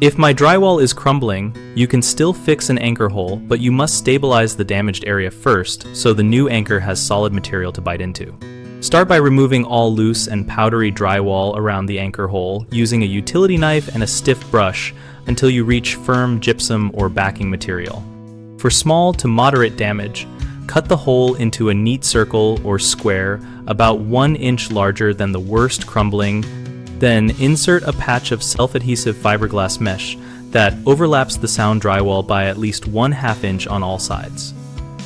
If my drywall is crumbling, you can still fix an anchor hole, but you must stabilize the damaged area first so the new anchor has solid material to bite into. Start by removing all loose and powdery drywall around the anchor hole using a utility knife and a stiff brush until you reach firm gypsum or backing material. For small to moderate damage, cut the hole into a neat circle or square about 1 inch larger than the worst crumbling. Then insert a patch of self-adhesive fiberglass mesh that overlaps the sound drywall by at least 1/2 inch on all sides.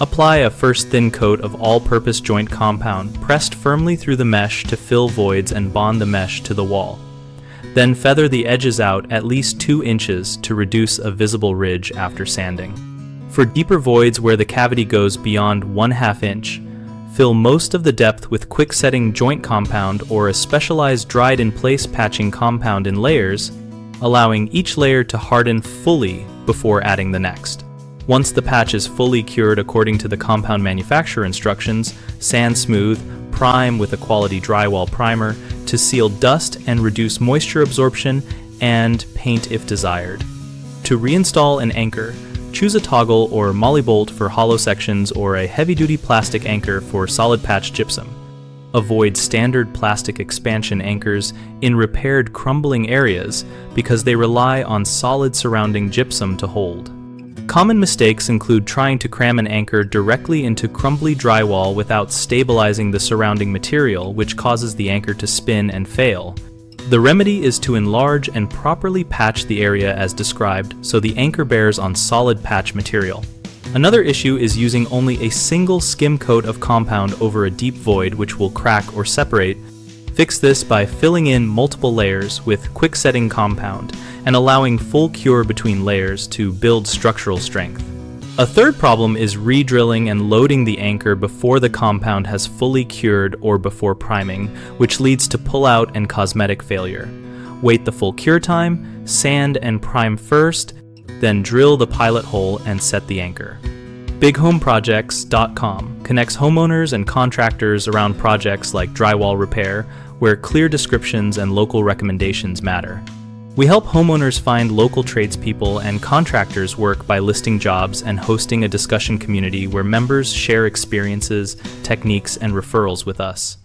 Apply a first thin coat of all-purpose joint compound pressed firmly through the mesh to fill voids and bond the mesh to the wall. Then feather the edges out at least 2 inches to reduce a visible ridge after sanding. For deeper voids where the cavity goes beyond 1/2 inch, fill most of the depth with quick-setting joint compound or a specialized dried-in-place patching compound in layers, allowing each layer to harden fully before adding the next. Once the patch is fully cured according to the compound manufacturer instructions, sand smooth, prime with a quality drywall primer to seal dust and reduce moisture absorption, and paint if desired. To reinstall an anchor, choose a toggle or molly bolt for hollow sections or a heavy-duty plastic anchor for solid patch gypsum. Avoid standard plastic expansion anchors in repaired crumbling areas because they rely on solid surrounding gypsum to hold. Common mistakes include trying to cram an anchor directly into crumbly drywall without stabilizing the surrounding material, which causes the anchor to spin and fail. The remedy is to enlarge and properly patch the area as described so the anchor bears on solid patch material. Another issue is using only a single skim coat of compound over a deep void which will crack or separate. Fix this by filling in multiple layers with quick-setting compound and allowing full cure between layers to build structural strength. A third problem is re-drilling and loading the anchor before the compound has fully cured or before priming, which leads to pull-out and cosmetic failure. Wait the full cure time, sand and prime first, then drill the pilot hole and set the anchor. BigHomeProjects.com connects homeowners and contractors around projects like drywall repair, where clear descriptions and local recommendations matter. We help homeowners find local tradespeople and contractors work by listing jobs and hosting a discussion community where members share experiences, techniques, and referrals with us.